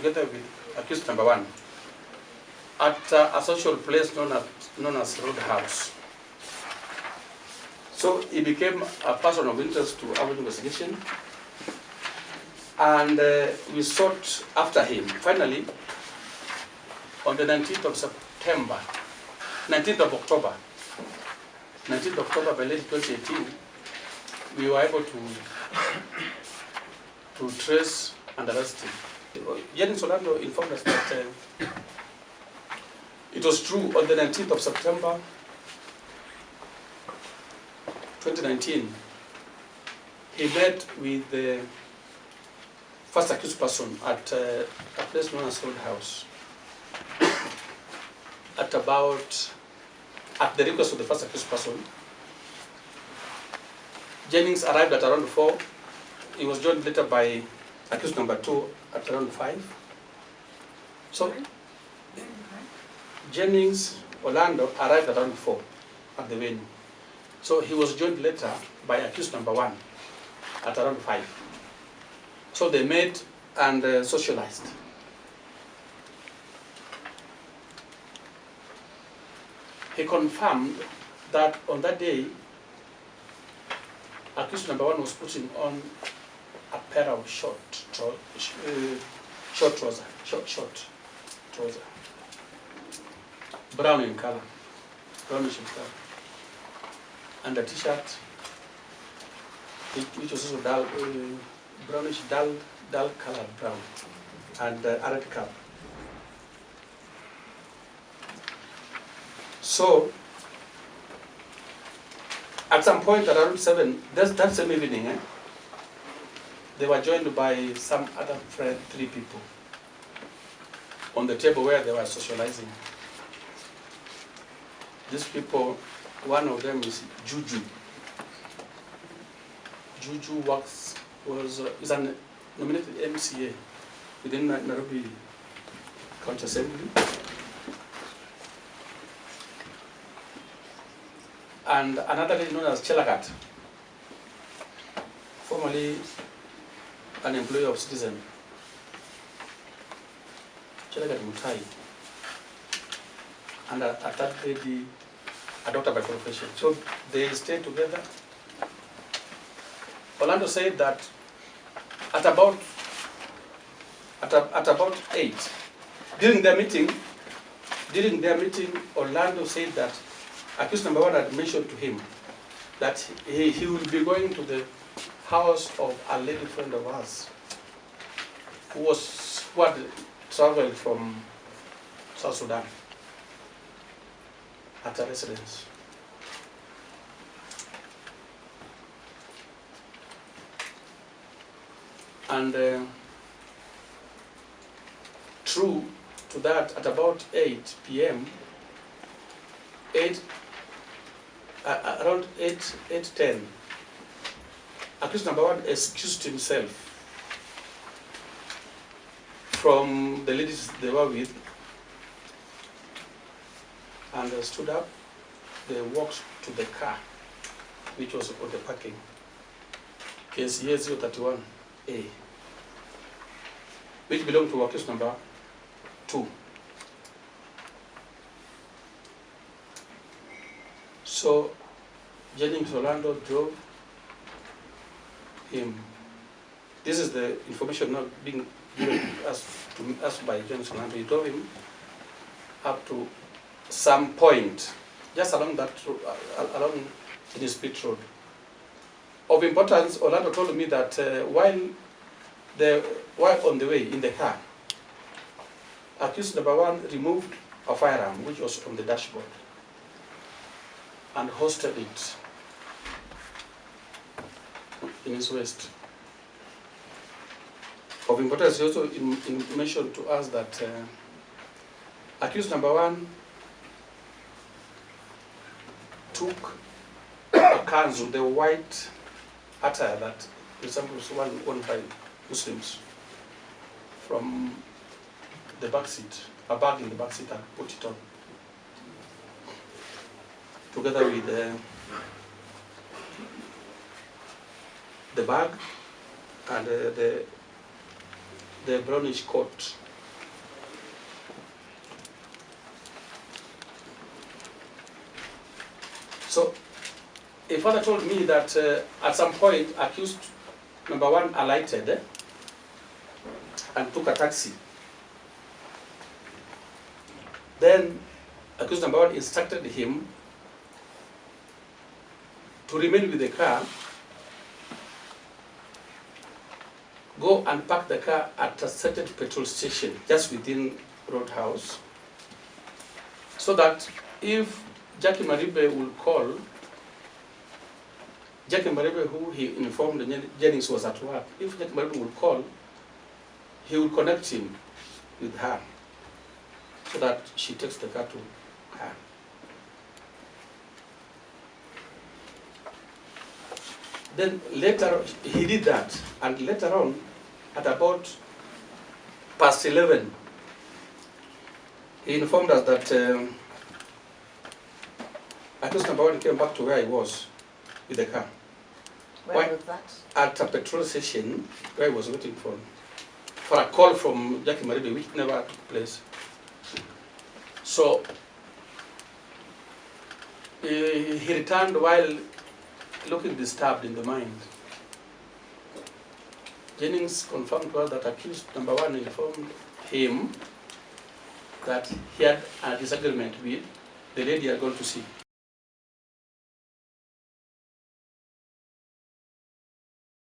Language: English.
together with accused number 1 at a social place known as Roadhouse. So he became a person of interest to our investigation, and we sought after him. Finally, on the 19th of September, 19th of October, 19th of October by late 2018, we were able to trace and arrest him. Uzalendo informed us that it was true on the 19th of September 2019, he met with the first accused person at a place known as Roadhouse. At the request of the first accused person, Jennings arrived at around 4. He was joined later by accused number 2 at around 5. So Jennings Orlando arrived at around 4 at the venue. So he was joined later by accused number 1 at around 5. So they met and socialized. He confirmed that on that day, accused number 1 was putting on a pair of short trouser, brown in color, brownish in color, and a t-shirt which was also dull, brownish, dull colored brown, and a red cap. So, at some point around 7, that same evening, they were joined by some other 3 people on the table where they were socializing. These people, one of them is Juju. Juju is a nominated MCA within Nairobi County Assembly. And another lady known as Chelagat, formerly an employee of Citizen, Chelagat Mutai, and a third lady, a doctor by profession. So they stayed together. Orlando said that at about 8, during their meeting, Orlando said that accused number 1 had mentioned to him that he will be going to the house of a lady friend of ours who had traveled from South Sudan at a residence. And true to that, at about 8 p.m., around 8:10, accused number 1 excused himself from the ladies they were with, and stood up. They walked to the car, which was on the parking, KCA 031A, which belonged to accused number 2. So Jennings Orlando drove him. This is the information not being given to us by Jennings Orlando. He drove him up to some point, just along that along the Spit Road. Of importance, Orlando told me that while on the way in the car, accused number 1 removed a firearm which was on the dashboard and hosted it in his waist. Of importance, he also mentioned to us that accused number 1 took a kanzu, the white attire that resembles one worn by Muslims, from the back seat, a bag in the back seat, and put it on, together with the bag and the brownish coat So a father told me that at some point accused number one alighted and took a taxi. Then accused number one instructed him to remain with the car, go and park the car at a certain petrol station just within Roadhouse, so that if Jackie Maribe will call, Jackie Maribe, who he informed Jennings was at work, if Jackie Maribe will call, he will connect him with her so that she takes the car to her. Then later, he did that, and later on, at about past 11, he informed us that accused number one came back to where I was with the car. Where was that? At a petrol station where I was waiting for a call from Jackie Maribe, which never took place. So he returned while looking disturbed in the mind. Jennings confirmed to us that accused number one informed him that he had a disagreement with the lady he had gone to see.